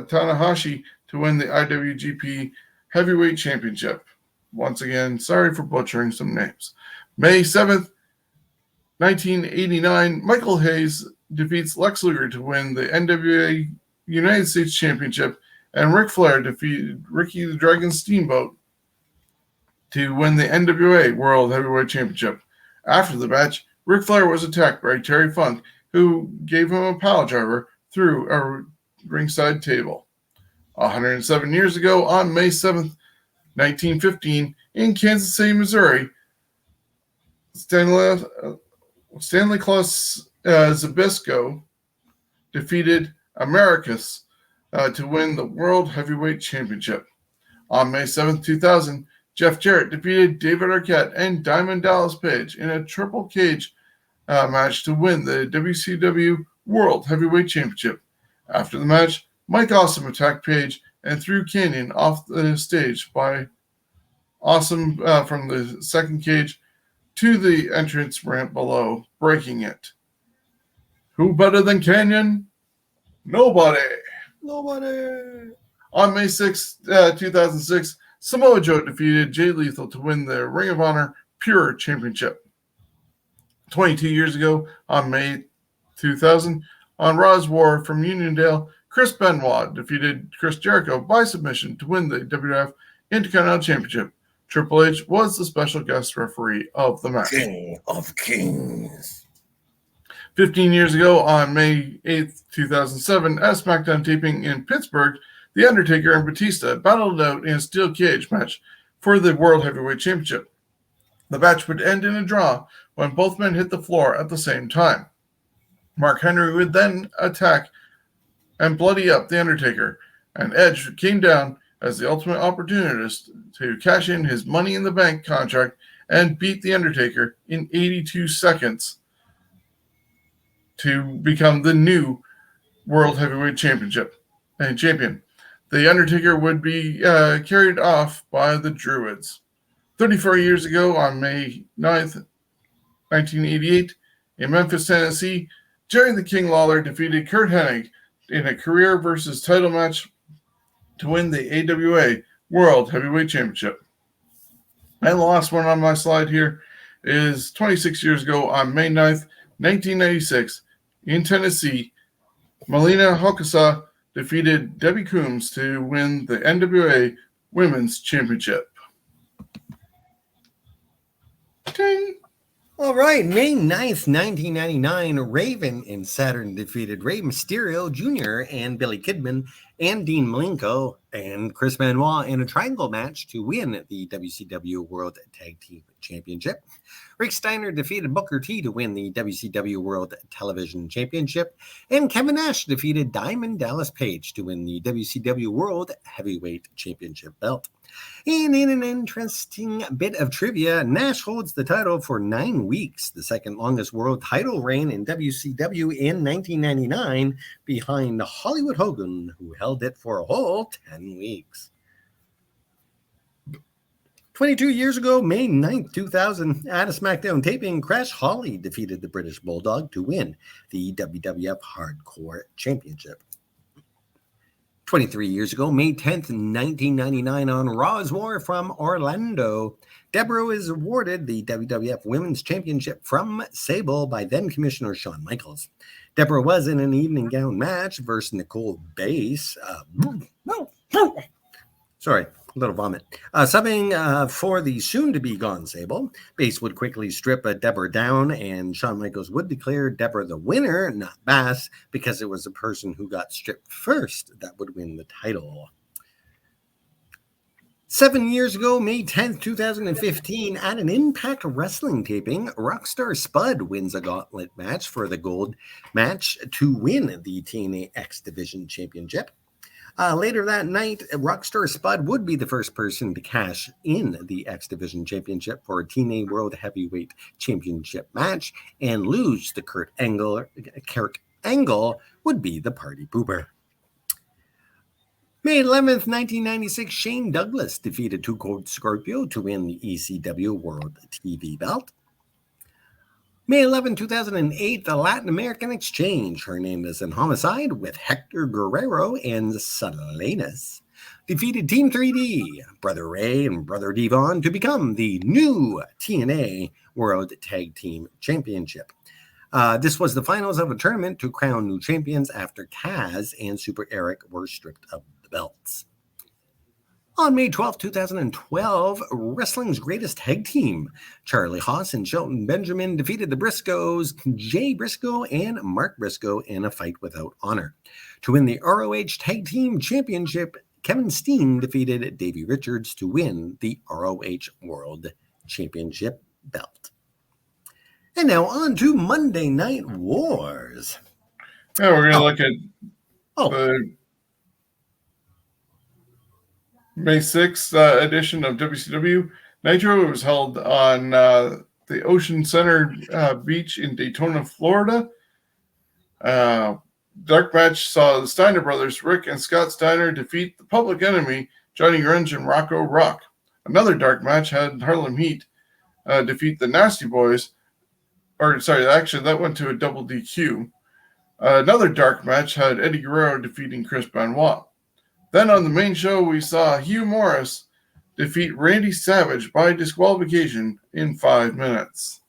Tanahashi to win the IWGP Heavyweight Championship. Once again, sorry for butchering some names. May 7th, 1989, Michael Hayes defeats Lex Luger to win the NWA United States Championship, and Ric Flair defeated Ricky the Dragon Steamboat to win the NWA World Heavyweight Championship. After the match, Ric Flair was attacked by Terry Funk, who gave him a pile driver through a ringside table. 107 years ago, on May 7th, 1915, in Kansas City, Missouri, Stanley Claus Zbyszko defeated Americus to win the World Heavyweight Championship. On May 7th, 2000, Jeff Jarrett defeated David Arquette and Diamond Dallas Page in a triple cage match to win the WCW World Heavyweight Championship. After the match, Mike Awesome attacked Page and threw Canyon off the stage by Awesome from the second cage to the entrance ramp below, breaking it. Who better than Canyon? Nobody. On May 6, 2006, Samoa Joe defeated Jay Lethal to win the Ring of Honor Pure Championship. 22 years ago, on May 2000, on Raw's War from Uniondale, Chris Benoit defeated Chris Jericho by submission to win the WWF Intercontinental Championship. Triple H was the special guest referee of the match. King of Kings. 15 years ago, on May 8th, 2007, at SmackDown taping in Pittsburgh, The Undertaker and Batista battled out in a steel cage match for the World Heavyweight Championship. The match would end in a draw when both men hit the floor at the same time. Mark Henry would then attack and bloody up The Undertaker, and Edge came down as the ultimate opportunist to cash in his Money in the Bank contract and beat The Undertaker in 82 seconds to become the new World Heavyweight champion. The Undertaker would be carried off by the Druids. 34 years ago, on May 9th, 1988, in Memphis, Tennessee, Jerry the King Lawler defeated Kurt Hennig in a career versus title match to win the AWA World Heavyweight Championship. And the last one on my slide here is 26 years ago, on May 9th, 1996, in Tennessee, Melina Hokusa defeated Debbie Coombs to win the NWA Women's Championship. Ding! All right, May 9th, 1999, Raven and Saturn defeated Rey Mysterio Jr. and Billy Kidman and Dean Malenko and Chris Benoit in a triangle match to win the WCW World Tag Team Championship. Rick Steiner defeated Booker T to win the WCW World Television Championship, and Kevin Nash defeated Diamond Dallas Page to win the WCW World Heavyweight Championship belt. And in an interesting bit of trivia, Nash holds the title for 9 weeks, the second longest world title reign in WCW in 1999, behind Hollywood Hogan, who held it for a whole 10 weeks. 22 years ago, May 9th, 2000, at a SmackDown taping, Crash Holly defeated the British Bulldog to win the WWF Hardcore Championship. 23 years ago, May 10th, 1999, on Raw's War from Orlando, Deborah was awarded the WWF Women's Championship from Sable by then-Commissioner Shawn Michaels. Deborah was in an evening gown match versus Nicole Bass. little vomit. Subbing for the soon-to-be gone Sable, Bass would quickly strip Deborah down, and Shawn Michaels would declare Deborah the winner, not Bass, because it was the person who got stripped first that would win the title. 7 years ago, May 10th, 2015, at an Impact Wrestling taping, Rockstar Spud wins a gauntlet match for the gold match to win the TNA X Division Championship. Later that night, Rockstar Spud would be the first person to cash in the X Division Championship for a TNA World Heavyweight Championship match and lose to Kurt Angle. Kurt Angle would be the party pooper. May 11th, 1996, Shane Douglas defeated Two Cold Scorpio to win the ECW World TV belt. May 11, 2008, the Latin American Exchange, Hernandez and Homicide, with Hector Guerrero and Salinas, defeated Team 3D, Brother Ray and Brother Devon, to become the new TNA World Tag Team Championship. This was the finals of a tournament to crown new champions after Kaz and Super Eric were stripped of the belts. On May 12, 2012, wrestling's greatest tag team, Charlie Haas and Shelton Benjamin, defeated the Briscoes, Jay Briscoe and Mark Briscoe, in a fight without honor. To win the ROH Tag Team Championship, Kevin Steen defeated Davey Richards to win the ROH World Championship belt. And now on to Monday Night Wars. Yeah, we're going to look at the May 6th edition of WCW Nitro. It was held on the Ocean Center beach in Daytona, Florida. Dark match saw the Steiner brothers, Rick and Scott Steiner, defeat the Public Enemy, Johnny Grunge and Rocco Rock. Another dark match had Harlem Heat defeat the Nasty Boys. Actually, that went to a double DQ. Another dark match had Eddie Guerrero defeating Chris Benoit. Then on the main show, we saw Hugh Morris defeat Randy Savage by disqualification in 5 minutes.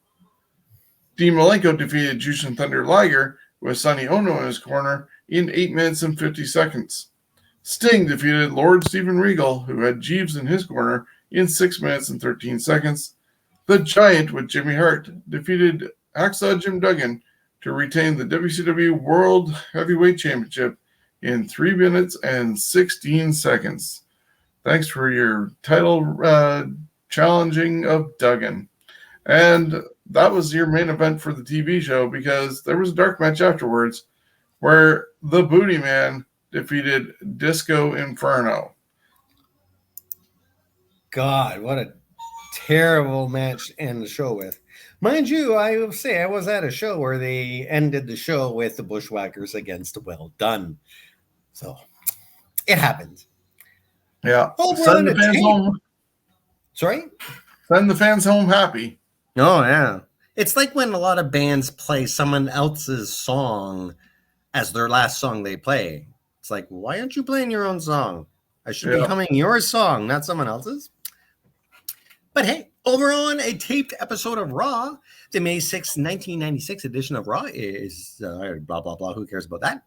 Dean Malenko defeated Jushin Thunder Liger with Sonny Ono in his corner in 8 minutes and 50 seconds. Sting defeated Lord Steven Regal, who had Jeeves in his corner, in 6 minutes and 13 seconds. The Giant with Jimmy Hart defeated Hacksaw Jim Duggan to retain the WCW World Heavyweight Championship in 3 minutes and 16 seconds. Thanks for your title challenging of Duggan. And that was your main event for the TV show, because there was a dark match afterwards where the Booty Man defeated Disco Inferno. God, what a terrible match to end the show with. Mind you, I will say I was at a show where they ended the show with the Bushwhackers against Well Done. So it happens. Yeah. Send the fans home. Sorry? Send the fans home happy. Oh, yeah. It's like when a lot of bands play someone else's song as their last song they play. It's like, why aren't you playing your own song? I should be humming your song, not someone else's. But hey, over on a taped episode of Raw, the May 6, 1996 edition of Raw is blah, blah, blah. Who cares about that?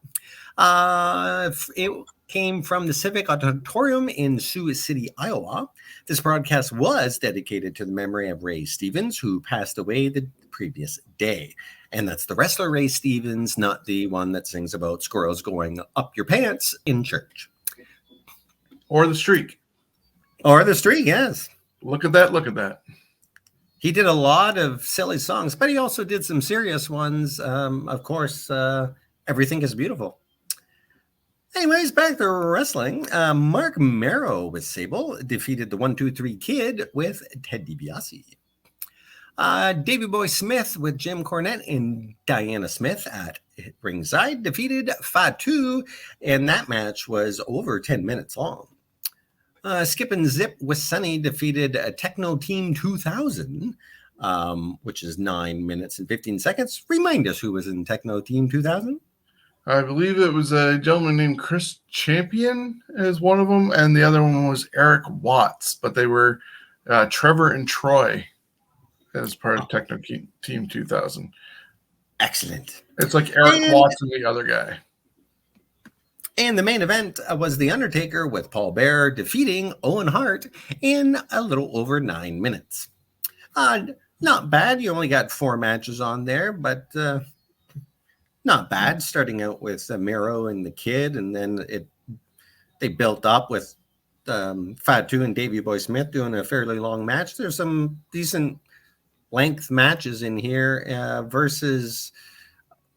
It came from the Civic Auditorium in Sioux City, Iowa. This broadcast was dedicated to the memory of Ray Stevens, who passed away the previous day. And that's the wrestler Ray Stevens, not the one that sings about squirrels going up your pants in church. Or the Streak. Or the Streak, yes. Look at that, look at that. He did a lot of silly songs, but he also did some serious ones. Of course, Everything is Beautiful. Anyways, back to wrestling. Mark Marrow with Sable defeated the 1-2-3 Kid with Ted DiBiase. Davey Boy Smith with Jim Cornette and Diana Smith at ringside defeated Fatu, and that match was over 10 minutes long. Skip and Zip with Sunny defeated Techno Team 2000, which is 9 minutes and 15 seconds. Remind us who was in Techno Team 2000. I believe it was a gentleman named Chris Champion as one of them, and the other one was Eric Watts, but they were Trevor and Troy as part of Techno Team 2000. Excellent. It's like Eric Watts and the other guy. And the main event was The Undertaker with Paul Bearer defeating Owen Hart in a little over 9 minutes. Not bad. You only got 4 matches on there, but not bad. Starting out with Miro and the Kid, and then they built up with Fatu and Davey Boy Smith doing a fairly long match. There's some decent length matches in here versus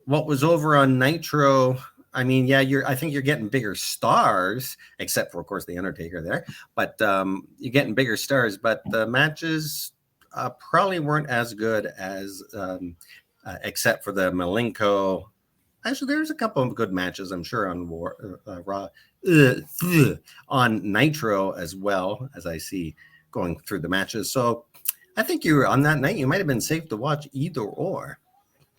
what was over on Nitro. I mean, yeah, I think you're getting bigger stars, except for, of course, the Undertaker there. But you're getting bigger stars. But the matches probably weren't as good as, except for the Malenko. Actually, there's a couple of good matches, I'm sure, on Raw, on Nitro as well, as I see going through the matches. So I think on that night, you might have been safe to watch either or.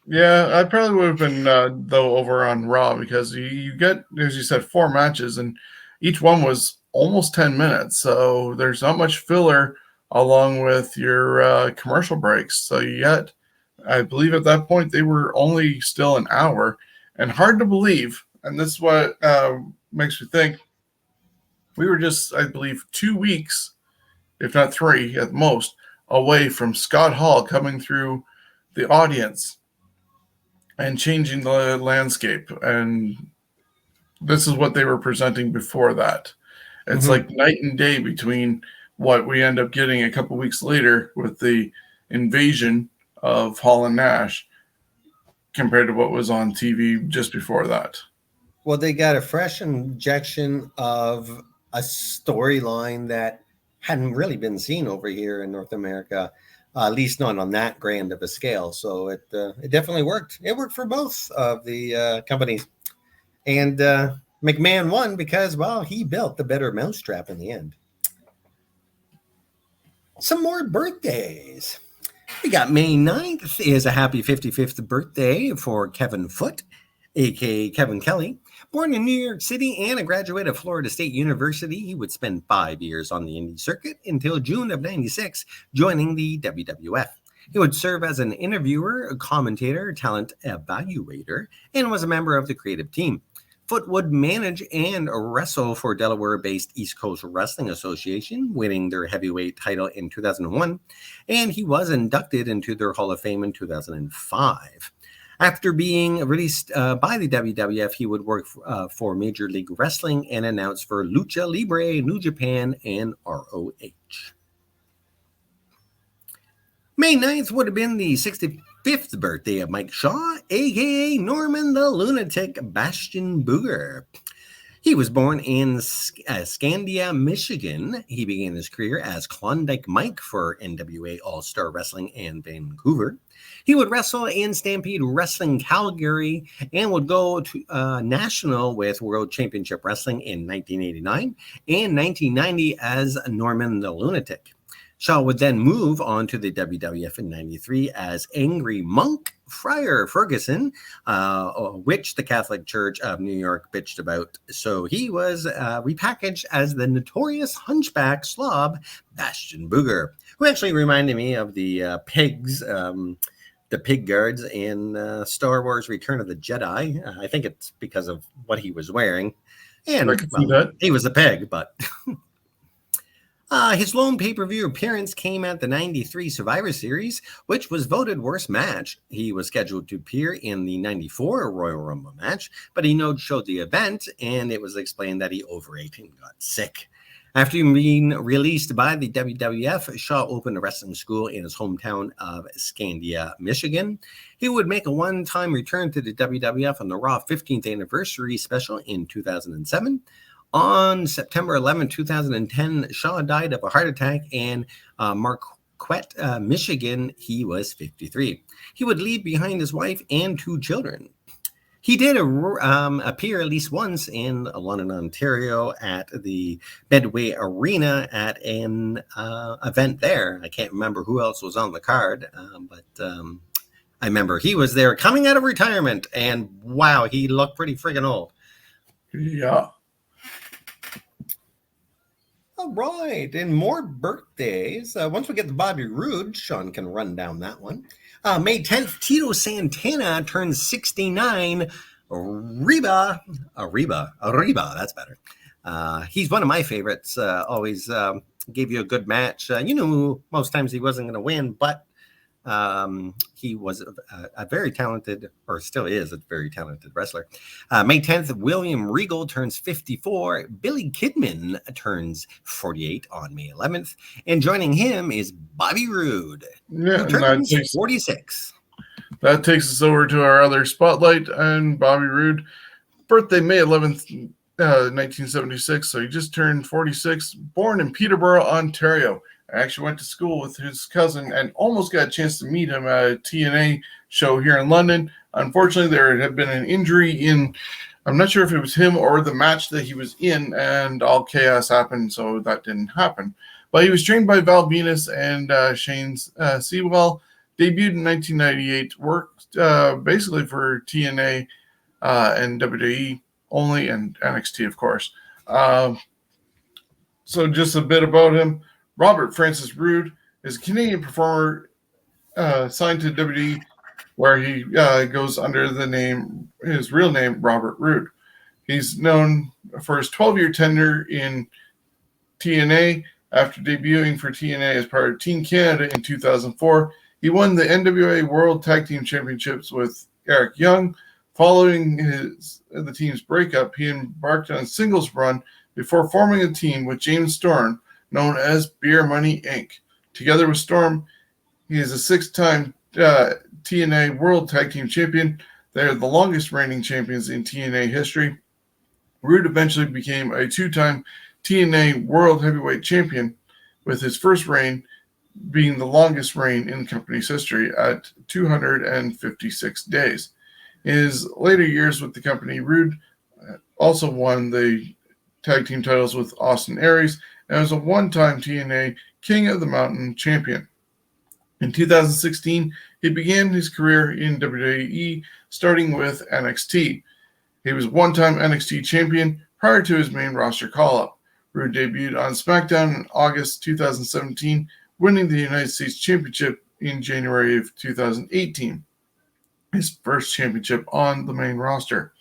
Yeah, I probably would have been, though, over on Raw because you get, as you said, 4 matches, and each one was almost 10 minutes. So there's not much filler along with your commercial breaks. So you get, I believe at that point, they were only still an hour. And hard to believe, and this is what makes me think, we were just, I believe, 2 weeks, if not 3 at most, away from Scott Hall coming through the audience and changing the landscape. And this is what they were presenting before that. It's like night and day between what we end up getting a couple weeks later with the invasion of Hall and Nash compared to what was on TV just before that. Well, they got a fresh injection of a storyline that hadn't really been seen over here in North America. At least not on that grand of a scale. So it definitely worked. It worked for both of the companies. And McMahon won because, well, he built the better mousetrap in the end. Some more birthdays. We got May 9th is a happy 55th birthday for Kevin Foote, a.k.a. Kevin Kelly. Born in New York City and a graduate of Florida State University, he would spend 5 years on the indie circuit until June of 96, joining the WWF. He would serve as an interviewer, a commentator, talent evaluator, and was a member of the creative team. Foote would manage and wrestle for Delaware-based East Coast Wrestling Association, winning their heavyweight title in 2001, and he was inducted into their Hall of Fame in 2005. After being released by the WWF, he would work for Major League Wrestling and announce for Lucha Libre, New Japan, and ROH. May 9th would have been the 65th birthday of Mike Shaw, a.k.a. Norman the Lunatic Bastion Booger. He was born in Scandia, Michigan. He began his career as Klondike Mike for NWA All-Star Wrestling in Vancouver. He would wrestle in Stampede Wrestling Calgary and would go to national with World Championship Wrestling in 1989 and 1990 as Norman the Lunatic. Shaw would then move on to the WWF in 93 as Angry Monk Friar Ferguson, which the Catholic Church of New York bitched about. So he was repackaged as the notorious hunchback slob Bastion Booger, who actually reminded me of the pigs, the pig guards in Star Wars Return of the Jedi. I think it's because of what he was wearing. And well, he was a pig, but... his lone pay-per-view appearance came at the 93 Survivor Series, which was voted worst match. He was scheduled to appear in the 94 Royal Rumble match, but he no-showed the event, and it was explained that he overate and got sick. After being released by the WWF, Shaw opened a wrestling school in his hometown of Scandia, Michigan. He would make a one-time return to the WWF on the Raw 15th anniversary special in 2007. On September 11, 2010, Shaw died of a heart attack in Marquette, Michigan. He was 53. He would leave behind his wife and 2 children. He did appear at least once in London, Ontario at the Medway Arena at an event there. I can't remember who else was on the card, but I remember he was there coming out of retirement, and wow, he looked pretty friggin' old. Yeah. All right, and more birthdays. Once we get to Bobby Roode, Sean can run down that one. May 10th, Tito Santana turns 69. Ariba, that's better. He's one of my favorites. Always gave you a good match. Most times he wasn't going to win, but he was a very talented, or still is a very talented wrestler. May 10th, William Regal turns 54. Billy Kidman turns 48 on May 11th. And joining him is Bobby Roode, who turns 46. That takes us over to our other spotlight and Bobby Roode. Birthday May 11th, 1976. So he just turned 46. Born in Peterborough, Ontario. I actually went to school with his cousin and almost got a chance to meet him at a TNA show here in London. Unfortunately, there had been an injury I'm not sure if it was him or the match that he was in, and all chaos happened, so that didn't happen. But he was trained by Val Venus and Shane Sewell. Debuted in 1998, worked basically for TNA and WWE only, and NXT, of course. So just a bit about him. Robert Francis Roode is a Canadian performer signed to WWE, where he goes under his real name, Robert Roode. He's known for his 12-year tenure in TNA. After debuting for TNA as part of Team Canada in 2004, he won the NWA World Tag Team Championships with Eric Young. Following the team's breakup, he embarked on a singles run before forming a team with James Storm, known as Beer Money Inc. Together with Storm, he is a 6-time TNA World Tag Team Champion. They are the longest reigning champions in TNA history. Roode eventually became a 2-time TNA World Heavyweight Champion, with his first reign being the longest reign in the company's history at 256 days. In his later years with the company, Roode also won the tag team titles with Austin Aries and was a 1-time TNA King of the Mountain champion. In 2016, he began his career in WWE, starting with NXT. He was 1-time NXT champion prior to his main roster call-up. Roode debuted on SmackDown in August 2017, winning the United States Championship in January of 2018, his first championship on the main roster.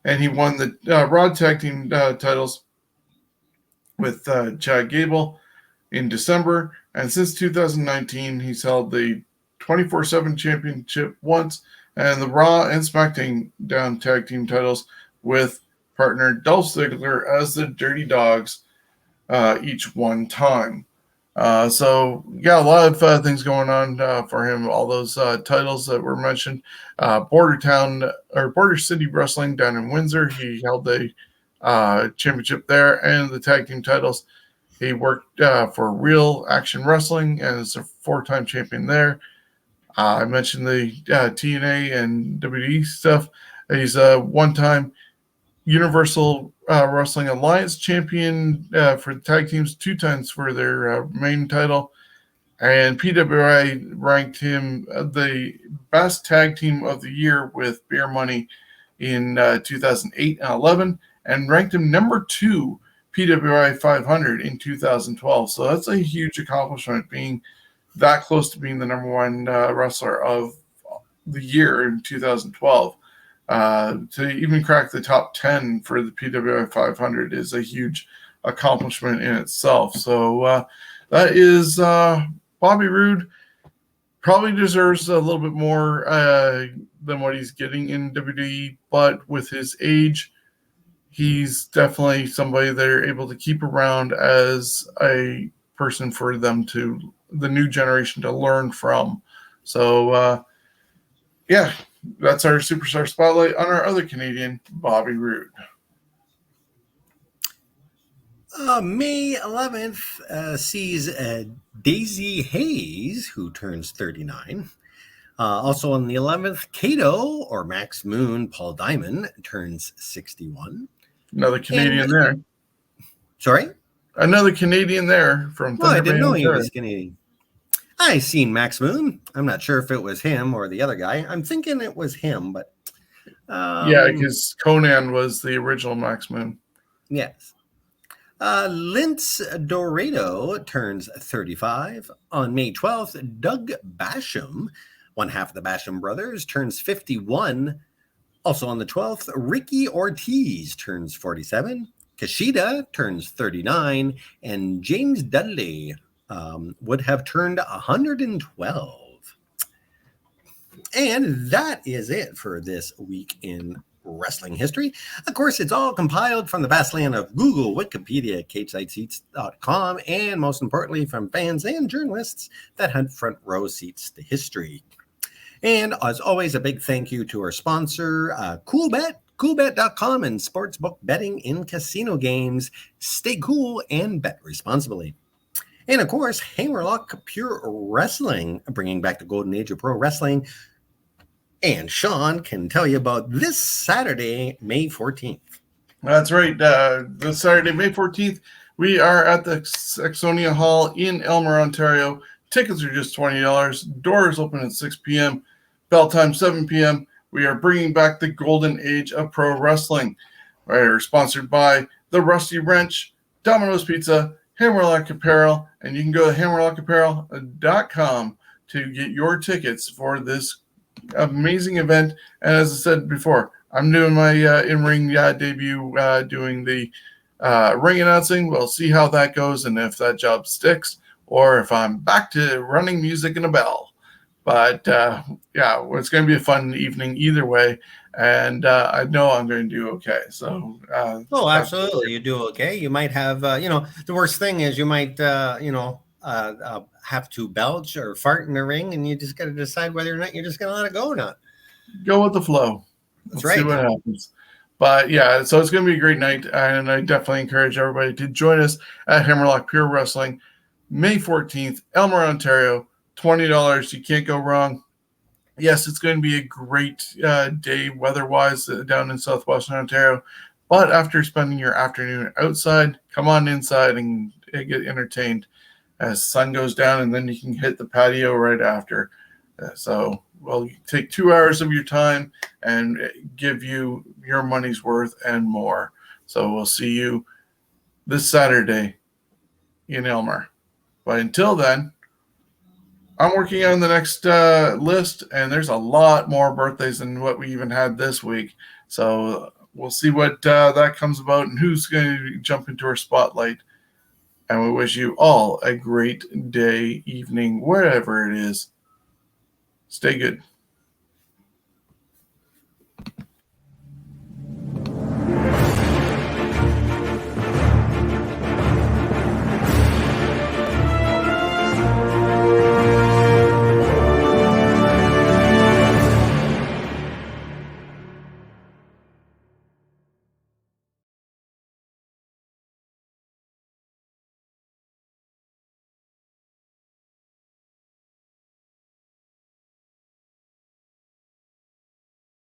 And he won the Raw Tag Team titles with Chad Gable in December. And since 2019, he's held the 24/7 championship once and the Raw and SmackDown tag team titles with partner Dolph Ziggler as the Dirty Dogs each one time. So got a lot of things going on for him. All those titles that were mentioned. Border City Wrestling down in Windsor. He held the championship there and the tag team titles. He worked for Real Action Wrestling and is a 4-time champion there. I mentioned the TNA and WWE stuff. He's a 1-time Universal Wrestling Alliance champion for the tag teams, 2 times for their main title. And PWI ranked him the best tag team of the year with Beer Money in 2008 and 11, and ranked him number 2 PWI 500 in 2012. So that's a huge accomplishment, being that close to being the number 1 wrestler of the year in 2012. To even crack the top 10 for the PWI 500 is a huge accomplishment in itself. So that is Bobby Roode. Probably deserves a little bit more than what he's getting in WWE, but with his age, he's definitely somebody they're able to keep around as a person for them to, the new generation, to learn from. So, yeah, that's our Superstar Spotlight on our other Canadian, Bobby Roode. May 11th sees Daisy Hayes, who turns 39. Also on the 11th, Kato, or Max Moon, Paul Diamond, turns 61. Another Canadian there. Sorry? Another Canadian there from Well, I didn't know he was Canadian. I seen Max Moon. I'm not sure if it was him or the other guy. I'm thinking it was him, but yeah, because Conan was the original Max Moon. Yes. Lynce Dorito turns 35. On May 12th, Doug Basham, one half of the Basham brothers, turns 51. Also on the 12th, Ricky Ortiz turns 47, Kushida turns 39, and James Dudley would have turned 112. And that is it for this week in wrestling history. Of course, it's all compiled from the vast land of Google, Wikipedia, CageSideSeats.com, and most importantly, from fans and journalists that had front row seats to history. And as always, a big thank you to our sponsor, Coolbet, Coolbet.com, and sportsbook betting in casino games. Stay cool and bet responsibly. And of course, Hammerlock Pure Wrestling, bringing back the golden age of pro wrestling. And Shawn can tell you about this Saturday, May 14th. That's right. This Saturday, May 14th, we are at the Saxonia Hall in Elmer, Ontario. Tickets are just $20. Doors open at 6 p.m. Bell time 7 p.m. We are bringing back the golden age of pro wrestling. We're sponsored by The Rusty Wrench, Domino's Pizza, Hammerlock Apparel, and you can go to hammerlockapparel.com to get your tickets for this amazing event. And as I said before, I'm doing my in-ring debut doing the ring announcing. We'll see how that goes and if that job sticks or if I'm back to running music and a bell. But yeah, it's going to be a fun evening either way. And I know I'm going to do okay. So, oh, absolutely. You do okay. You might have, the worst thing is you might, have to belch or fart in the ring, and you just got to decide whether or not you're just going to let it go or not. Go with the flow. That's right. See what happens. But yeah, so it's going to be a great night, and I definitely encourage everybody to join us at Hammerlock Pure Wrestling, May 14th, Elmer, Ontario. $20. You can't go wrong. Yes, it's going to be a great day weather-wise down in southwestern Ontario. But after spending your afternoon outside, come on inside and get entertained as sun goes down, and then you can hit the patio right after. So we'll take 2 hours of your time and give you your money's worth and more. So we'll see you this Saturday in Elmer. But until then, I'm working on the next list, and there's a lot more birthdays than what we even had this week. So we'll see what that comes about and who's going to jump into our spotlight. And we wish you all a great day, evening, wherever it is. Stay good.